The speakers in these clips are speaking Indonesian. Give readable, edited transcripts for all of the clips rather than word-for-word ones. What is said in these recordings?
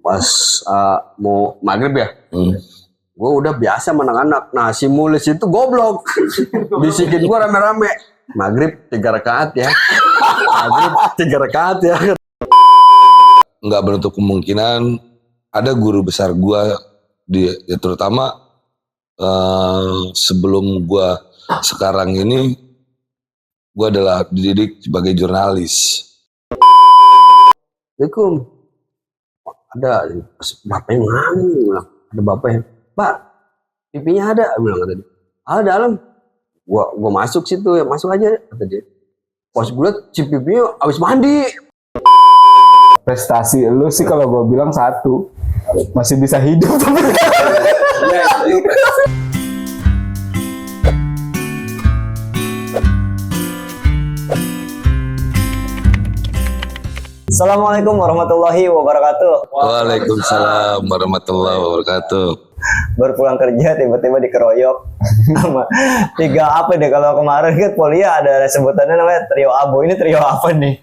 Pas mau maghrib ya, gue udah biasa sama anak-anak. Nah si Mulis itu goblok, bisikin gue rame-rame. Maghrib 3 rakaat ya, maghrib 3 rakaat ya. Nggak menutup kemungkinan ada guru besar gue ya terutama sebelum gue sekarang ini gue adalah dididik sebagai jurnalis. Assalamualaikum. Ada bapaknya mana nih? Bilang ada bapaknya. Pak, pipinya ada, bilang tadi. Ah dalam. Gua masuk situ ya, masuk aja kata dia. Pas gue liat si pipinya abis mandi. Prestasi lu sih kalau gue bilang 1 masih bisa hidup tapi Assalamualaikum warahmatullahi wabarakatuh. Waalaikumsalam warahmatullahi wabarakatuh. Baru pulang kerja tiba-tiba dikeroyok sama 3 apa deh, kalau kemarin kan Polia ada sebutannya namanya trio Abo, ini trio apa nih?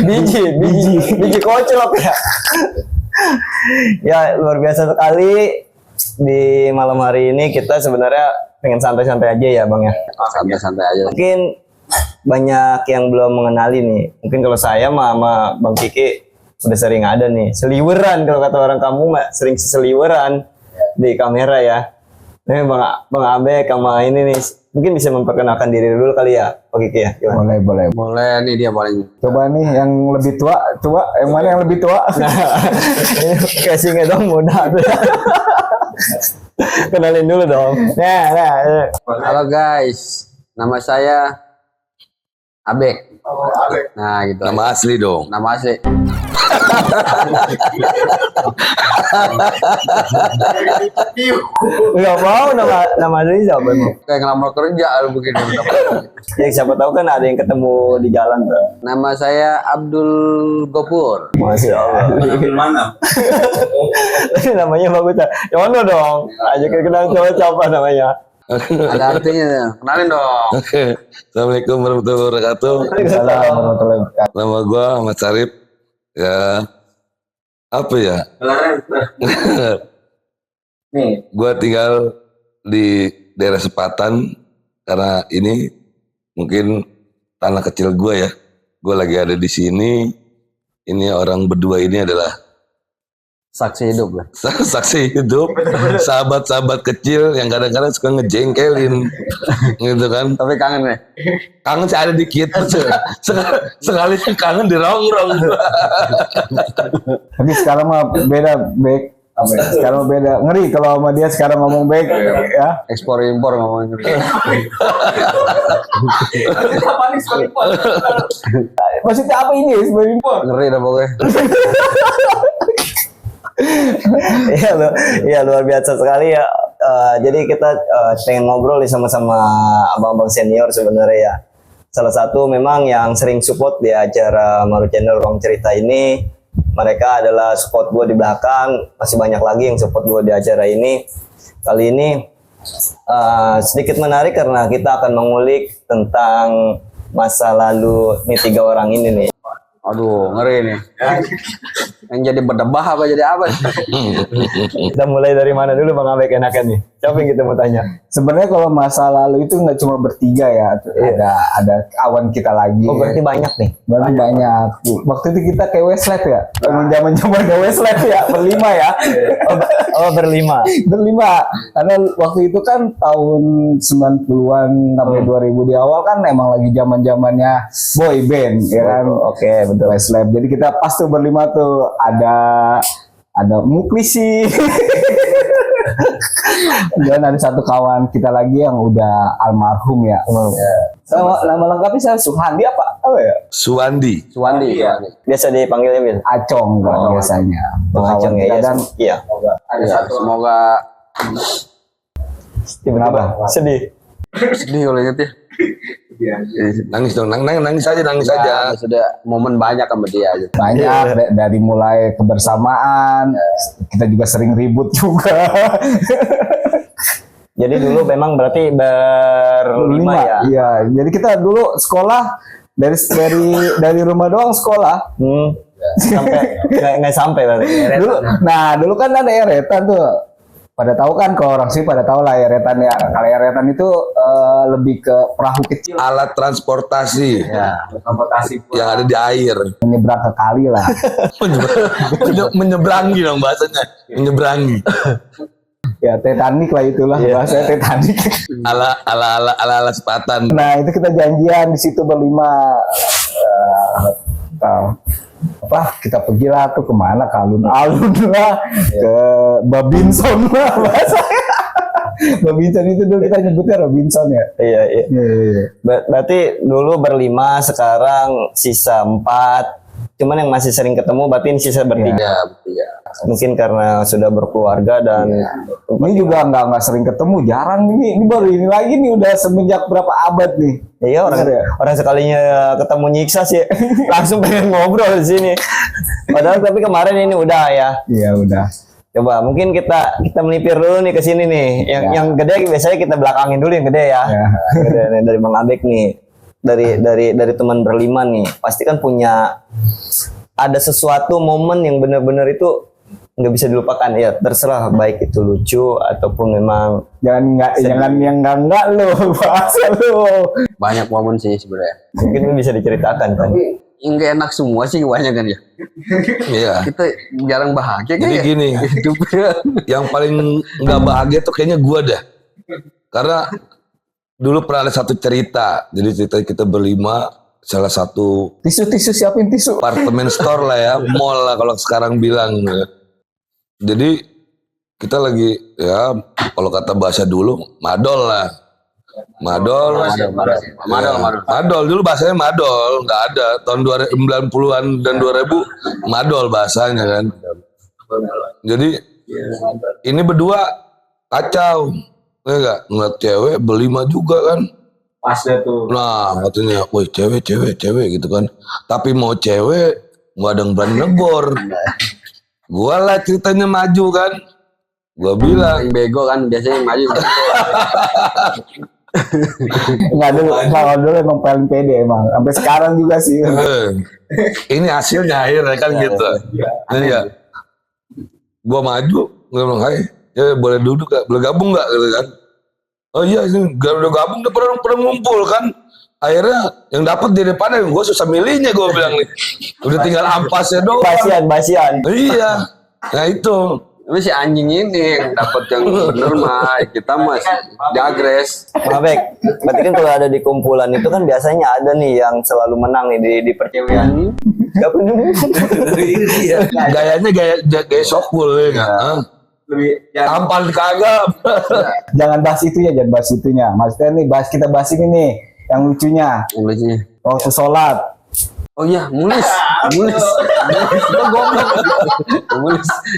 biji kocelok ya. Ya luar biasa sekali. Di malam hari ini kita sebenarnya pengen santai-santai aja ya Bang ya. Santai-santai aja. Mungkin banyak yang belum mengenali nih. Mungkin kalau saya sama Bang Kiki udah sering ada nih seliweran, kalau kata orang kamu mah sering seliweran di kamera ya. Ini Bang Abek sama ini nih mungkin bisa memperkenalkan diri dulu kali ya Bang Kiki ya. Gimana? Boleh nih dia paling. coba nih yang lebih tua yang mana yang lebih tua? Nah, ini casingnya dong muda tuh. Kenalin dulu dong. Nah. Halo guys, nama saya Abek. Nah gitu. Nama asli dong. Nama asli. Nggak mau nama asli siapa emang? Kayak ngelamar kerja begini. Ya siapa tahu kan ada yang ketemu di jalan tuh. Nama saya Abdul Gopur. Masya Allah. Ambil mana? Ini namanya bagus ya. Yang mana dong? Ajakin kenal cowok siapa namanya? Ada artinya. Kenalin dong. Oke. Assalamualaikum warahmatullahi wabarakatuh. Waalaikumsalam warahmatullahi wabarakatuh. Nama gue Ahmad Sarip. Ya apa ya? Nih, Gue tinggal di daerah Sepatan karena ini mungkin tanah kecil gue ya. Gue lagi ada di sini. Ini orang berdua ini adalah Saksi hidup lah. saksi hidup, sahabat-sahabat kecil yang kadang-kadang suka ngejengkelin, gitu kan. Tapi kangen ya. Kangen sih ada dikit, sekali kangen dirongrong. Tapi sekarang mah beda Bek. Sekarang mah beda, ngeri kalau sama dia sekarang ngomong Bek ya. Ekspor impor ngomongin. Maksudnya apa ini sebenarnya? Ngeri dah pokoknya. Iya luar biasa sekali ya. Jadi kita pengen ngobrol nih sama-sama abang-abang senior sebenarnya ya. Salah satu memang yang sering support di acara Maru Channel Ruang Cerita ini, mereka adalah support gue di belakang. Masih banyak lagi yang support gue di acara ini. Kali ini sedikit menarik karena kita akan mengulik tentang masa lalu nih 3 orang ini nih. Aduh, ngeri nih. Yang jadi berdebah apa jadi apa? Kita mulai dari mana dulu Bang Abek enakan nih? Siapa yang kita mau tanya? Sebenarnya kalau masa lalu itu nggak cuma bertiga ya, ada kawan kita lagi. Oh berarti banyak nih. Berarti banyak. Waktu itu kita kayak Westlife ya, zaman ke Westlife ya, berlima ya. Oh berlima. Berlima. Karena waktu itu kan tahun 90-an sampai 2000 di awal kan emang lagi zaman-zamannya boy band ya kan. Oke, betul. Westlife. Jadi kita pas tuh berlima tuh ada Muklisi. Dan ada satu kawan kita lagi yang udah almarhum ya. Nama lengkapnya saya Suhandi apa ya? Suwandi. Suwandi. Biasa dipanggilnya Bil. Acong kan biasanya. Bang Acong ya. Iya. Semoga Kenapa? Sedih. sedih kalau inget ya. Nangis dong, nangis aja. Sudah momen banyak sama dia aja. Banyak dari mulai kebersamaan, kita juga sering ribut juga. Jadi dulu memang berarti berlima ya. Iya, jadi kita dulu sekolah dari rumah doang sekolah. nggak sampai berarti. Dulu kan ada eretan tuh. Pada tahu kan, kalau orang sih pada tahu lah eretan ya. Kalau eretan itu lebih ke perahu kecil. Alat transportasi Ya, transportasi yang ada di air. menyeberang ke kali lah. Menyeberangi dong bahasanya. Menyeberangi. Ya Titanic lah itulah bahasa Titanic. Ala sepatan. Nah itu kita janjian di situ berlima. Kita pergi lah tuh kemana, ke alun-alun lah, ke Babinson lah bahasanya. Babinson itu dulu kita nyebutnya Robinson ya. Iya. Iya. Berarti dulu berlima, sekarang sisa 4. Cuman yang masih sering ketemu berarti ini sisa bertiga. Ya. Mungkin karena sudah berkeluarga dan Ini juga nggak sering ketemu, jarang ini baru ini lagi nih, udah semenjak berapa abad nih. iya orang sekalinya ketemu nyiksa sih langsung pengen ngobrol di sini. Padahal tapi kemarin ini udah ya. Iya udah. Coba mungkin kita melipir dulu nih ke sini nih. Yang gede biasanya kita belakangin dulu yang gede ya. Gede nih, dari Bang Abek nih. Dari teman berlima nih. Pasti kan punya ada sesuatu momen yang benar-benar itu nggak bisa dilupakan ya, terserah baik itu lucu ataupun memang Jangan yang enggak lo bahasa lo. Banyak momen sih sebenarnya. mungkin bisa diceritakan kan. Yang gak enak semua sih kebanyakan ya. Iya. Kita jarang bahagia Jadi kayak gini, hidupnya. yang paling nggak bahagia tuh kayaknya gua dah. Karena dulu pernah ada satu cerita. Jadi cerita kita berlima, salah satu Tisu siapin tisu. apartemen store lah ya, mall lah kalau sekarang bilang. Jadi kita lagi ya kalau kata bahasa dulu madol lah. Madol dulu bahasanya madol, nggak ada tahun 90-an dan 2000 madol bahasanya kan. Jadi ini berdua kacau, ya nggak, ngeliat cewek berlima juga kan. Pas tuh. Nah katanya, woi cewek gitu kan. Tapi mau cewek nggak ada yang berani negor. Gua lah ceritanya maju kan. Gua bilang Yang bego kan biasanya yang maju. Enggak dulu, kalau dulu emang paling pede emang. Sampai sekarang juga sih. ini hasilnya akhirnya kan gitu. Iya. Gua maju, gua bilang, "Hai, ya boleh duduk gak? Boleh gabung gak?" gitu kan. Oh iya, ini udah gabung, udah pernah ngumpul kan. Akhirnya yang dapat di depannya, gue susah milihnya gue bilang nih. Udah tinggal ampasnya doang. Basian. Iya. Nah itu. Tapi si anjing ini yang dapat yang bener mah, kita mah jagres. Mabek, berarti kan kalau ada di kumpulan itu kan biasanya ada nih yang selalu menang nih di percewean. Gak pernah. Iya. Gayanya gaya sokul ya nggak? Tampal kagak. Jangan bahas itu ya, jangan bahas itunya. Maksudnya nih kita bahas ini nih, yang lucunya. Mulainya. Waktu sholat. Oh iya, mulis. Lo goblok.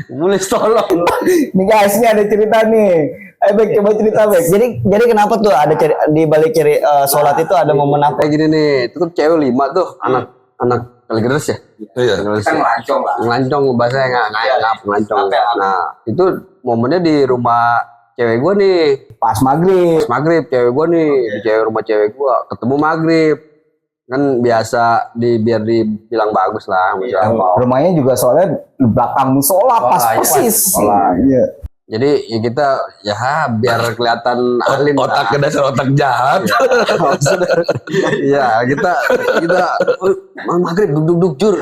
Mulis tolong. Nih guys, ini ada cerita nih. Ayo Bek, coba cerita Bek. Jadi kenapa tuh ada di balik sholat itu ada momen apa? Kayak gini nih, itu tuh cewek 5 tuh, anak kaligeres ya. Iya. Kan ngelancong lah. Ngelancong bahasanya nggak ngelancong. Nah, itu momennya di rumah cewek gua nih. Pas maghrib. Cewek gua nih di rumah cewek gua ketemu maghrib. Kan biasa biar dibilang bagus lah. Rumahnya juga soalnya di belakang musola, pas persis. Iya. Jadi ya kita biar kelihatan alim lah. Otak dasar otak jahat. Iya, kita maghrib duduk jur.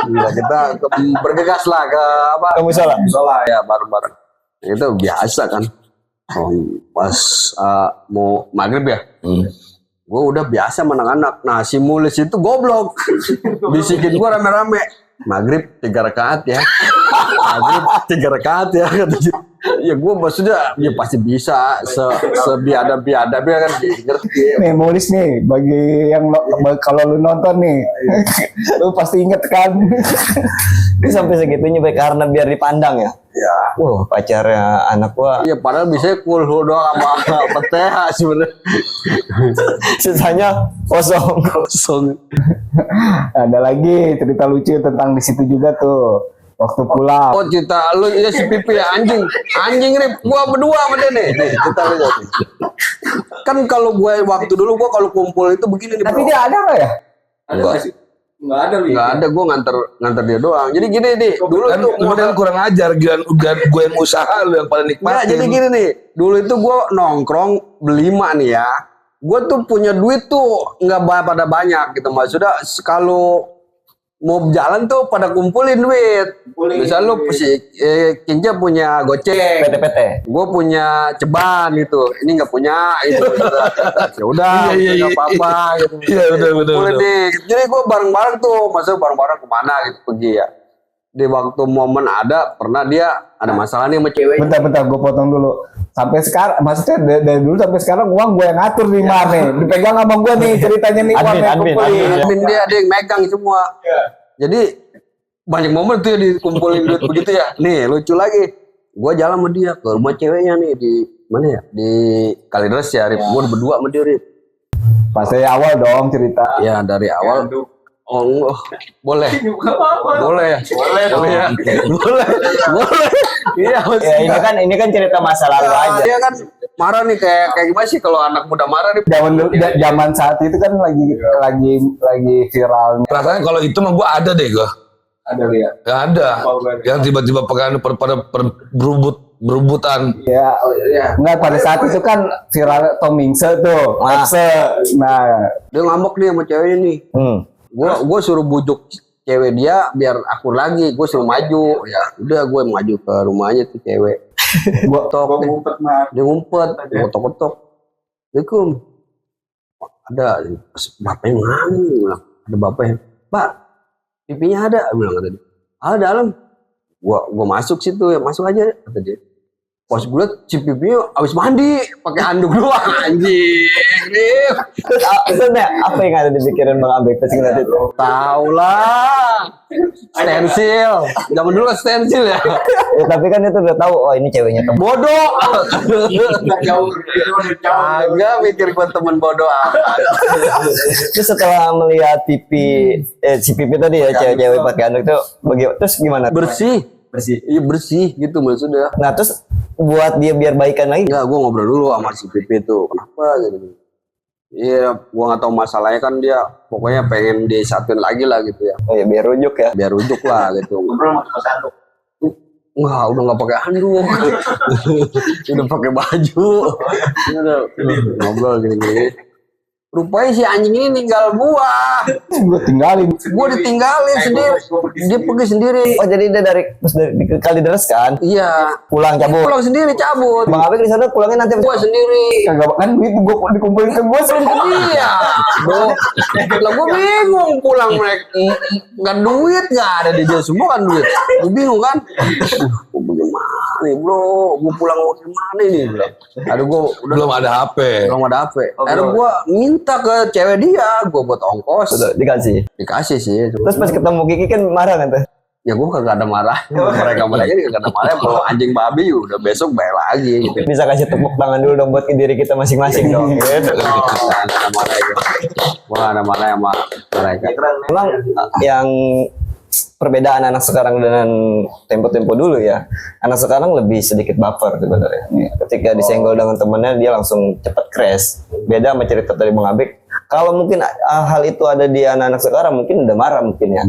Gila, kita bergegas lah ke Ke musola. ya bareng-bareng. Itu biasa kan. Pas mau maghrib ya. Gue udah biasa sama anak-anak. Nah si Mulis itu goblok. Bisikin gue rame-rame. Maghrib 3 rakaat ya. Kata dia. Ya gue maksudnya ya pasti bisa sebiadab-biadabnya kan ngerti. Nih Mulis nih, bagi yang kalau lu nonton nih, lu pasti inget kan. Ini sampai segitunya baik karena biar dipandang ya. Ya. Wah, pacarnya anak gua. Iya padahal bisa kulhu doang sama peteha sebenarnya. Sisanya kosong. Ada lagi cerita lucu tentang di situ juga tuh. Waktu pulang. Oh cerita lu ya si Pipi ya anjing Rip, gua berdua sama dia nih cerita lu ya. Kan kalau gue waktu dulu gua kalau kumpul itu begini nih. Tapi dia ada nggak ya? Enggak. Nggak ada, gue nganter dia doang. Jadi gini nih, dulu Kan tuh lu kan kurang ajar, gue yang usaha, lu yang paling Nggak, nikmatin. jadi gini nih, dulu itu gue nongkrong berlima nih ya. Gue tuh punya duit tuh nggak pada banyak gitu, maksudnya kalau mau jalan tuh pada kumpulin duit. Misal lu si Kinca punya goceng, PT-PT. gue punya ceban gitu, ini nggak punya itu. Ya udah, Iya, nggak apa-apa gitu. Iya, betul. Kumpulin nih. Jadi gue bareng-bareng tuh, maksudnya bareng-bareng kemana gitu pergi ya. Di waktu momen pernah dia ada masalah nih sama cewek. Bentar, gue potong dulu. Sampai sekarang, maksudnya dari dulu sampai sekarang uang gue yang ngatur nih Mar nih. Dipegang sama gue nih ceritanya nih uangnya kumpulin. Admin dia ada yang megang semua. Jadi banyak momen tuh ya dikumpulin duit begitu ya. Nih lucu lagi. Gue jalan sama dia ke rumah ceweknya nih di mana ya? Di Kalideres ya. Rip. Gue berdua sama dia Rip. Pas dari awal dong cerita. Ya dari awal. Oh enggak. Boleh. Boleh ya. Boleh ya. Boleh. Iya. Ya ini kan cerita masa lalu aja. Dia kan marah nih kayak gimana sih kalau anak muda marah nih? Zaman saat itu kan lagi viral. Rasanya kalau itu mah gue ada deh gue. Ada lihat. Gak ada. Yang tiba-tiba pegang berebutan. Ya, enggak pada saat itu kan viral Tom Mingse tuh. Nah, Dia ngambek nih sama ceweknya nih. Gue suruh bujuk cewek dia biar akur lagi. Gue suruh maju. Ya udah gue maju ke rumahnya tuh cewek. Gue tok. Dia ngumpet. Gue ketok-ketok. Assalamualaikum. Ada bapaknya mana nih? Bilang. Ada bapaknya. Pak, pipinya ada. Bilang kata dia. Ada dalam. Gue masuk situ ya, masuk aja kata dia. Pas gue liat si pipinya abis mandi pakai handuk doang anjing. Maksudnya apa yang ada di pikiran Bang Abek pas ngeliat itu? Tahu lah. Stensil. Zaman dulu kan stensil ya. Ya, tapi kan itu udah tahu, oh ini ceweknya temen. Bodoh. Agak mikir gue temen bodoh apa. Terus setelah melihat si pipi tadi ya cewek-cewek pakai handuk itu, terus gimana? Bersih. Iya bersih gitu maksudnya. Nah terus buat dia biar baikan lagi. Enggak, gue ngobrol dulu sama si Pipi tuh. Kenapa gitu. Iya, gue gak tahu masalahnya kan dia pokoknya pengen disatuin lagi lah gitu ya. Oh ya biar rujuk ya. Biar rujuk lah gitu. Ngobrol pakai handuk. Wah, udah gak pakai handuk. Udah pakai baju. Udah ngobrol gini-gini. Rupanya si anjing ini ninggal gua. gue tinggalin. Gua ditinggalin sendiri. Dia pergi sendiri. Oh jadi dia dari Kalideres kan? Iya. Pulang cabut. Pulang sendiri cabut. Bang Abek di sana pulangnya nanti Gua sendiri. Kagak kan duit gue dikumpulin ke gue Iya. Lah gua bingung pulang mereka. Enggak duit enggak ada di dia semua kan duit. Gua bingung kan. Gua bagaimana nih bro? Gua pulang gimana ini bro? Aduh gua udah Belum ada HP. belum ada HP. Akhirnya gua minta ke cewek dia, gua buat ongkos. dikasih. Dikasih sih. Terus pas ketemu Kiki kan marah kan tuh? Ya gue kagak ada marah. Mereka ini kagak ada marah. Kalau anjing babi udah besok bayar lagi gitu. Bisa kasih tepuk tangan dulu dong buat diri kita masing-masing dong. Gitu. Gak ada marah gitu. Gue gak ada marah sama mereka. Memang yang perbedaan anak sekarang dengan tempo-tempo dulu ya. Anak sekarang lebih sedikit baper sebenarnya. Ketika disenggol dengan temennya dia langsung cepet crash. Beda sama cerita tadi Bang Abek. Kalau mungkin hal itu ada di anak-anak sekarang mungkin udah marah mungkin ya.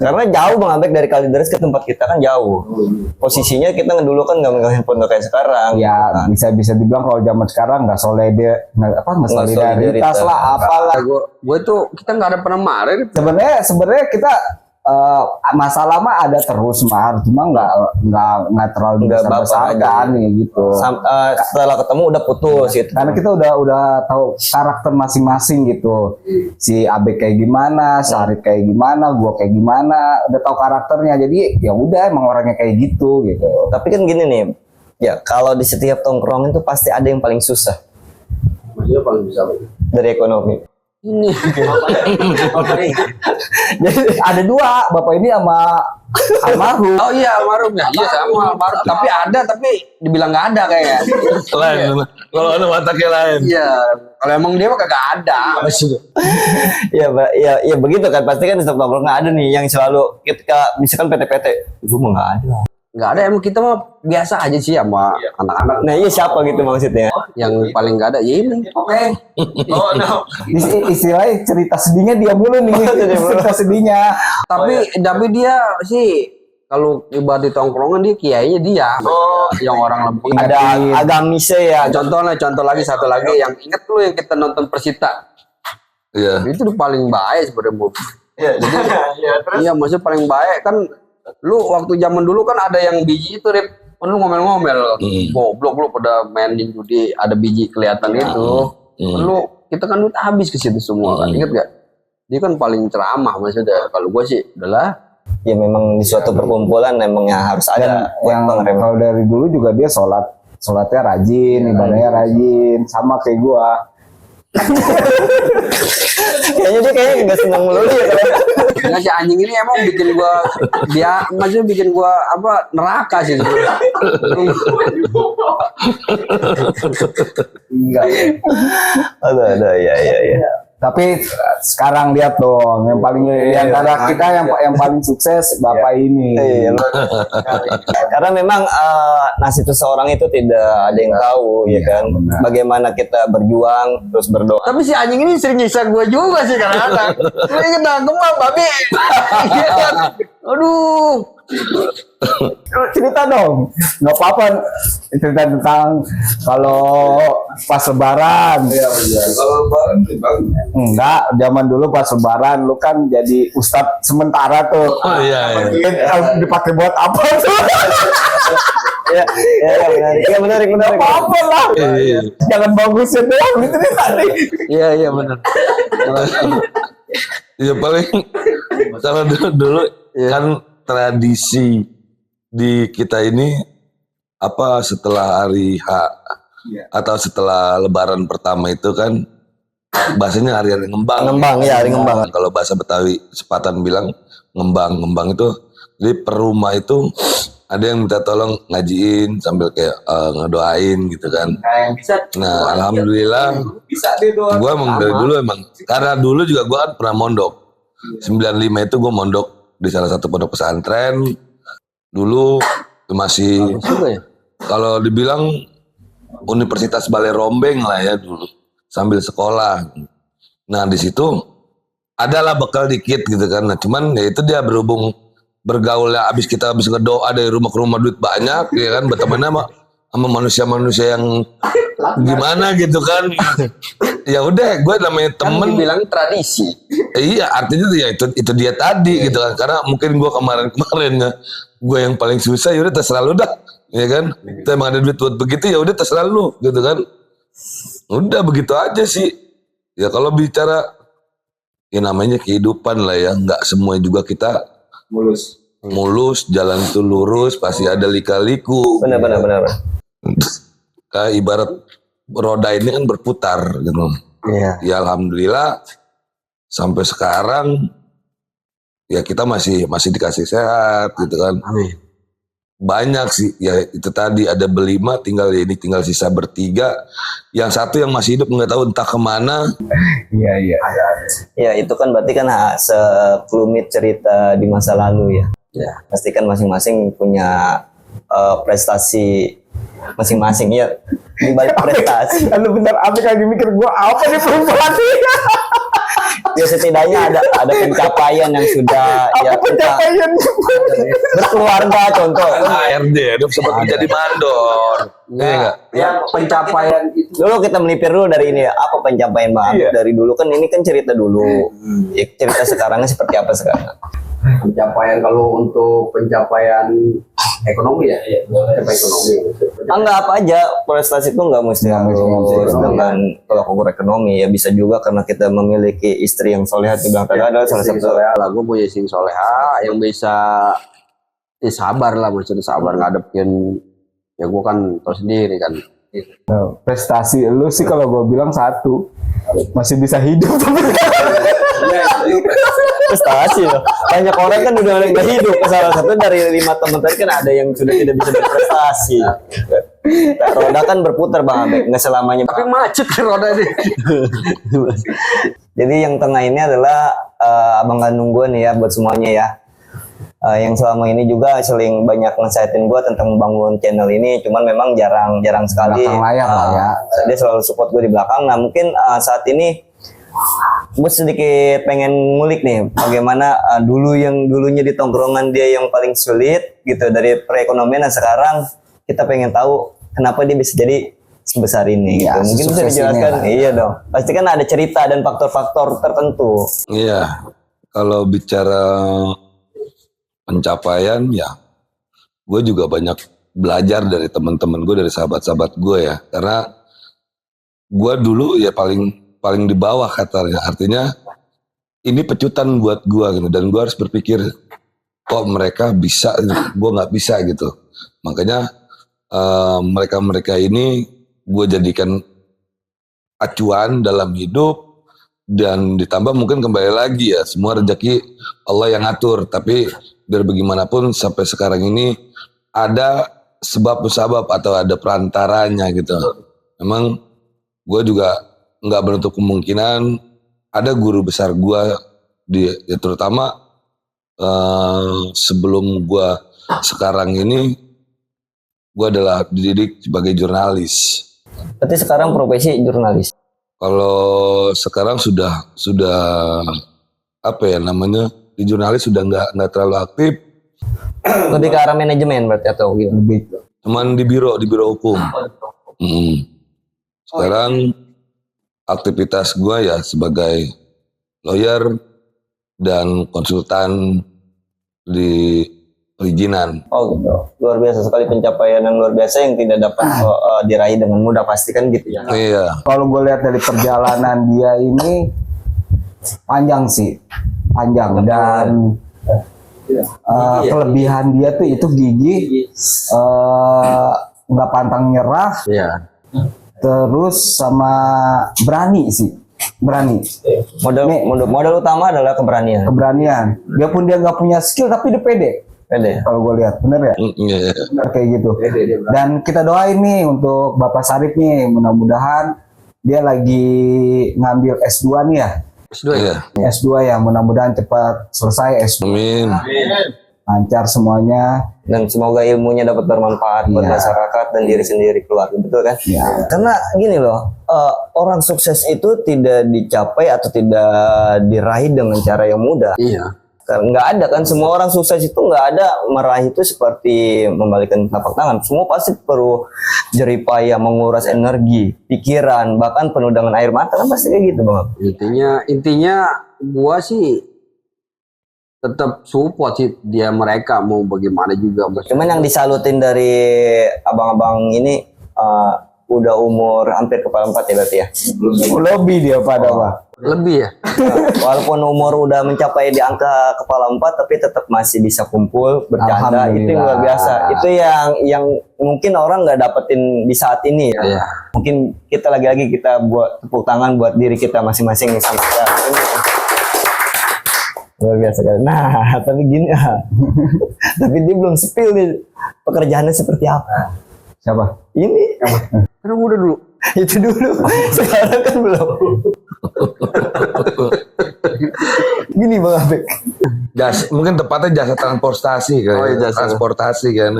Karena jauh Bang Abek dari Kalideres ke tempat kita kan jauh. Posisinya kita dulu kan nggak megang handphone kayak sekarang. Ya bisa dibilang kalau zaman sekarang nggak solidaritas lah apalah. Gue tuh kita nggak ada pernah marah. Sebenarnya kita masalah mah ada terus Mar, cuma nggak terlalu besar-besarkan gitu. Setelah ketemu udah putus gitu. Karena kita udah tahu karakter masing-masing gitu. Si Abek kayak gimana, Sarip kayak gimana, gua kayak gimana, udah tahu karakternya. Jadi ya udah emang orangnya kayak gitu. Tapi kan gini nih, ya kalau di setiap tongkrongan itu pasti ada yang paling susah. Maksudnya paling bisa dari ekonomi. ini. Jadi ada dua, bapak ini sama almarhum. Oh iya almarhum ya. Iya sama almarhum. Tapi ada tapi dibilang nggak ada kayaknya. Lain. Kalau ada wataknya lain. Iya. Kalau emang dia mah kagak ada. Ya begitu kan. Pasti kan di setiap tongkrongan ada nih yang selalu ketika misalkan PT-PT, gue mah nggak ada. nggak ada, emang kita mah biasa aja sih sama anak-anak. Nah iya siapa gitu maksudnya? Yang paling nggak ada ya ini. Istilahnya cerita sedihnya dia mulu nih. Cerita sedihnya. Tapi dia sih kalau ibarat di tongkrongan dia kiainya dia. Yang orang lempeng. Ada agamisnya ya. Contoh lagi satu lagi yang inget lu yang kita nonton Persita. Iya. Itu udah paling baik sebenarnya. Iya, Iya, maksudnya paling baik kan. Lu waktu zaman dulu kan ada yang biji itu, Rip. Lu ngomel-ngomel. Goblok lu pada main di judi, ada biji kelihatan itu. Lu kita kan duit habis ke situ semua kan. Ingat gak? Dia kan paling ceramah maksudnya. Kalau gue sih udahlah. Ya memang di suatu perkumpulan memang yang harus ada yang kalau dari dulu juga dia sholatnya rajin, ibadahnya rajin, sama kayak gua. Kayaknya dia nggak senang melulu ya. Nah, si anjing ini emang bikin gua maksudnya bikin gua neraka sih sebenarnya. Enggak. Ada ya. Tapi sekarang lihat dong, yang paling di antara kita yang paling sukses Bapak ini. Iya. Karena memang nasib seseorang itu tidak ada yang tahu, ya kan. Benar. Bagaimana kita berjuang terus berdoa. Tapi si anjing ini sering nyiksa gua juga sih kadang-kadang. Lu inget nangkep babi. Iya kan? Aduh. Cerita dong, nggak apa-apa cerita tentang kalau pas lebaran. Kalau lebaran Enggak, zaman dulu pas lebaran lu kan jadi ustadz sementara tuh. Oh iya. Dipakai buat apa tuh? Ya menarik. Apa lah. Jangan bagusnya doang gitu nih tadi. Iya benar. Ya paling kalau dulu kan tradisi di kita ini setelah hari H atau setelah lebaran pertama itu kan bahasanya hari ngembang. Hari ngembang. Kalau bahasa Betawi sepatan bilang ngembang itu. Jadi per rumah itu ada yang minta tolong ngajiin sambil kayak ngedoain gitu kan. Nah alhamdulillah gue emang dari dulu karena dulu juga gue kan pernah mondok 95 itu gue mondok di salah satu pondok pesantren dulu masih kalau dibilang Universitas Balai Rombeng lah ya dulu sambil sekolah. Nah di situ adalah bekal dikit gitu kan. Nah cuman ya itu dia berhubung bergaul ya habis ngedoa dari rumah ke rumah duit banyak ya kan berteman sama manusia-manusia yang gimana gitu kan. Ya udah gue namanya temen bilang tradisi. Iya artinya tuh ya itu dia tadi gitu kan. Karena mungkin gue kemarin gue yang paling susah ya udah terserah lu dah ya kan. Kita emang ada duit buat begitu ya udah terserah lu gitu kan. Udah begitu aja sih. Ya kalau bicara ya namanya kehidupan lah ya, nggak semua juga kita mulus jalan itu lurus, pasti ada lika-liku. Benar. Kayak ibarat roda ini kan berputar gitu. Iya. Ya alhamdulillah sampai sekarang ya kita masih dikasih sehat gitu kan. Amin. Banyak sih ya itu tadi ada berlima tinggal sisa bertiga. Yang satu yang masih hidup nggak tahu entah kemana. Iya. Ya itu kan berarti kan sekelumit cerita di masa lalu ya. Ya. Pasti kan masing-masing punya prestasi masing-masing ya. Di balik prestasi. Lalu bentar, Abi lagi mikir gua apa nih perempuan ini? Ya setidaknya ada pencapaian yang sudah Apa pencapaian? berkeluarga contoh. ARD udah sempat menjadi mandor. Iya enggak? Ya pencapaian itu. Dulu kita melipir dulu dari ini ya. Apa pencapaian Bang Abid dari dulu kan ini kan cerita dulu. Ya, cerita sekarangnya seperti apa sekarang? Pencapaian kalau untuk pencapaian ekonomi ya, pencapaian ekonomi. Enggak apa aja prestasi itu enggak mesti harus dengan tolak ukur ekonomi ya bisa juga karena kita memiliki istri yang soleha dibilang tadi adalah salah satu lah gue punya istri soleha yang bisa sabar lah maksudnya sabar ngadepin ya gue kan tau sendiri kan. Prestasi lu sih kalau gue bilang satu masih bisa hidup tapi prestasi loh. Banyak orang kan udah nggak hidup. Salah satu dari 5 teman tadi kan ada yang sudah tidak bisa berprestasi. Nah, roda kan berputar Bang Abed, nggak selamanya. Tapi macet roda ini. Jadi yang tengah ini adalah abang kandung gue nih ya buat semuanya ya. yang selama ini juga sering banyak nasihatin gue tentang membangun channel ini, cuman memang jarang sekali. Belakang layar lah ya. Dia selalu support gue di belakang. Nah mungkin saat ini gue sedikit pengen ngulik nih bagaimana dulunya di tongkrongan dia yang paling sulit gitu dari perekonomian. Nah sekarang kita pengen tahu kenapa dia bisa jadi sebesar ini. Ya, gitu. Mungkin bisa sesukses dijelaskan. ini, Iya dong. Pasti kan ada cerita dan faktor-faktor tertentu. Iya, kalau bicara pencapaian ya, gue juga banyak belajar dari teman-teman gue, dari sahabat-sahabat gue ya. Karena gue dulu ya paling di bawah katanya. Artinya ini pecutan buat gue gitu. Dan gue harus berpikir, kok mereka bisa, gue nggak bisa gitu. Makanya mereka-mereka ini gue jadikan acuan dalam hidup. Dan ditambah mungkin kembali lagi ya, semua rezeki Allah yang ngatur. Tapi biar bagaimanapun sampai sekarang ini ada sebab-sebab atau ada perantaranya gitu. Memang gue juga nggak menutup kemungkinan ada guru besar gue ya terutama sebelum gue sekarang ini gue adalah dididik sebagai jurnalis. Berarti sekarang profesi jurnalis. Kalau sekarang sudah apa ya namanya, di jurnalis sudah nggak terlalu aktif. Lebih ke arah manajemen berarti atau gimana? Cuman di biro hukum. Sekarang aktivitas gue ya sebagai lawyer dan konsultan di perizinan. Oh gitu. Luar biasa sekali pencapaian yang luar biasa yang tidak dapat diraih dengan mudah, pasti kan gitu ya. Iya. Kalau gue lihat dari perjalanan dia ini panjang sih, panjang dan kelebihan dia tuh itu gigih, nggak pantang nyerah, Iya. terus sama berani sih, berani. Modal utama adalah keberanian. Keberanian. Dia pun dia nggak punya skill tapi dia pede. Pede. Kalau gue lihat, bener ya? Iya. Bener kayak gitu. Dan kita doain nih untuk Bapak Sarip nih, mudah-mudahan dia lagi ngambil S2 nih ya. S2 ya. Iya. S2 ya, mudah-mudahan cepat selesai S2. Amin. Lancar semuanya. Dan semoga ilmunya dapat bermanfaat buat Iya. masyarakat dan diri sendiri, keluarga, betul kan? Iya. Karena gini loh, orang sukses itu tidak dicapai atau tidak diraih dengan cara yang mudah. Iya. Karena nggak ada kan, semua orang sukses itu nggak ada meraih itu seperti membalikkan telapak tangan. Semua pasti perlu jeripaya, menguras energi, pikiran, bahkan penuh dengan air mata, kan pasti kayak gitu bang. Intinya gua sih tetap support sih mereka mau bagaimana juga. Cuman yang disalutin dari abang-abang ini udah umur hampir kepala 4 ya berarti ya. Lebih dia pada Pak. Lebih ya. Walaupun umur udah mencapai di angka kepala 4 tapi tetap masih bisa kumpul, bercanda, itu yang luar biasa. Itu yang mungkin orang nggak dapetin di saat ini ya. Iya. Mungkin kita lagi-lagi kita buat tepuk tangan buat diri kita masing-masing nih sampai sekarang ini. Luar biasa kan. Nah, tapi gini tapi dia belum spill nih pekerjaannya seperti apa. Siapa? Ini Karena udah dulu. itu dulu. Sekarang kan belum. Gini Bang Abek. Mungkin tepatnya jasa transportasi kan. Oh, iya, jasa transportasi kan.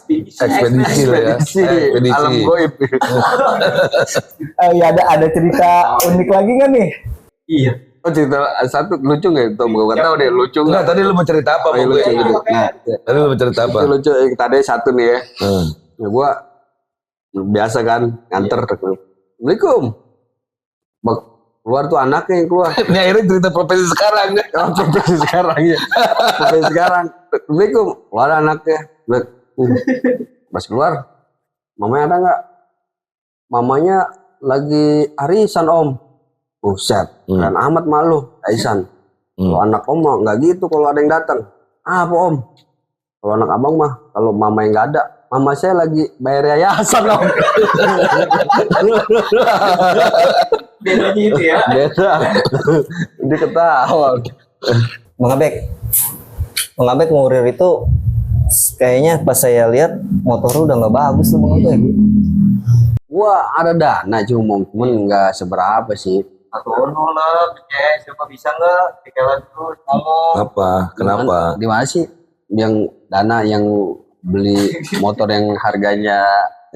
Ekspedisi lah ya. Ekspedisi. Alam goib. Ya ada cerita unik lagi kan nih? Iya. Oh cerita satu lucu nggak itu? Gue tahu deh lucu Enggak, nggak? tadi lu mau cerita apa? Oh, iya, Bang? lucu gitu. Nah, Tadi lu mau cerita apa? itu lucu. Tadi satu nih ya. Ya gua biasa kan nganter. Assalamualaikum. Keluar tuh anaknya yang keluar. Ini akhirnya cerita profesi sekarang. Oh, profesi sekarang ya. Profesi sekarang. Assalamualaikum. Keluar anaknya. Pas keluar, mamanya ada nggak? Mamanya lagi arisan om. Buset, keren amat malu, arisan. Kalau anak om mah nggak gitu kalau ada yang datang. Apa om? Kalau anak abang mah, kalau mama yang nggak ada, mama saya lagi bayar yayasan om. Beda gitu ya. Beda. Dia ketawa. Bang Abek ngurir itu kayaknya pas saya lihat motor udah nggak bagus tuh Bang Abek. Gua ada dana cuman nggak seberapa sih. Satu ono lah, coba bisa nggak? Dikelan terus ngomong. Apa? Kenapa? Di mana sih yang dana yang beli motor yang harganya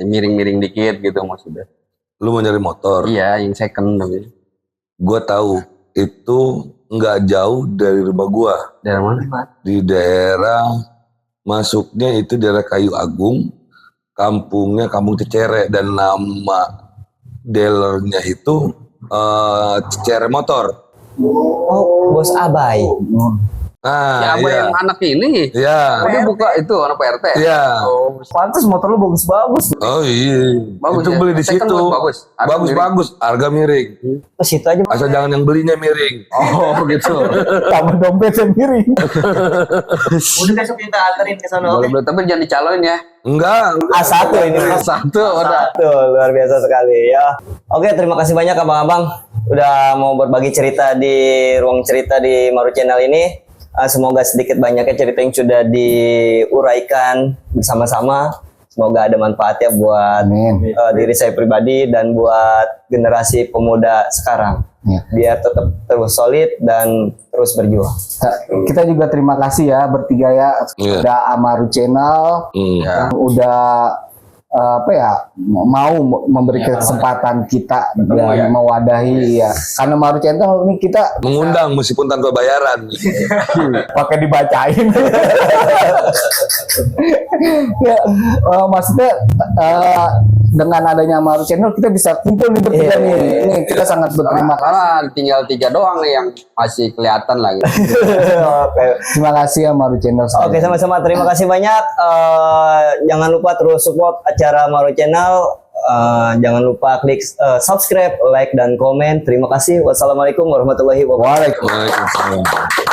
miring-miring dikit gitu maksudnya? Lu mau nyari motor? Iya, yang second tapi. Gua tahu itu nggak jauh dari rumah gua. Dari mana? Di daerah masuknya itu daerah Kayu Agung, kampungnya Kampung Cecere, dan nama dealernya itu Cecere Motor. Oh, bos Abai. Ah, Ya, apa iya. yang anak ini? Iya. Oh, dia buka itu anak PRT. Iya. Pantes motor lu bagus-bagus. Oh iya. Bagus Itu ya? beli di Second situ. bagus. Harga miring. Bagus, harga miring. Ke situ aja. Asal jangan yang belinya miring. Oh, gitu. Tambah dompetnya miring. Udah besok kita anterin ke sana. Boleh Oke. boleh tapi jangan dicaloin ya. Enggak. A1 ini. Satu udah. Satu, luar biasa sekali ya. Oke, terima kasih banyak abang-abang udah mau berbagi cerita di ruang cerita di Maru Channel ini. Semoga sedikit banyaknya cerita yang sudah diuraikan bersama-sama. Semoga ada manfaatnya buat Amin. diri saya pribadi dan buat generasi pemuda sekarang. Ya. Biar tetap terus solid dan terus berjuang. Kita juga terima kasih ya bertiga ya. Iya. Udah Amaru Channel Ya. yang udah mau memberi kesempatan kita dan mewadahi ya. Karena Maru Channel ini kita Mengundang meskipun tanpa bayaran. pakai dibacain. Ya, maksudnya dengan adanya Maru Channel kita bisa kumpul nih bertiga nih. Ini kita sangat berterima kasih. Karena tinggal 3 doang nih yang masih kelihatan lagi. Oke. Terima kasih ya Maru Channel. Oke, sama-sama. Terima kasih banyak. Jangan lupa terus support acara Maru Channel. Jangan lupa klik subscribe, like, dan komen. Terima kasih. Wassalamualaikum warahmatullahi wabarakatuh. Waalaikumsalam. Waalaikumsalam.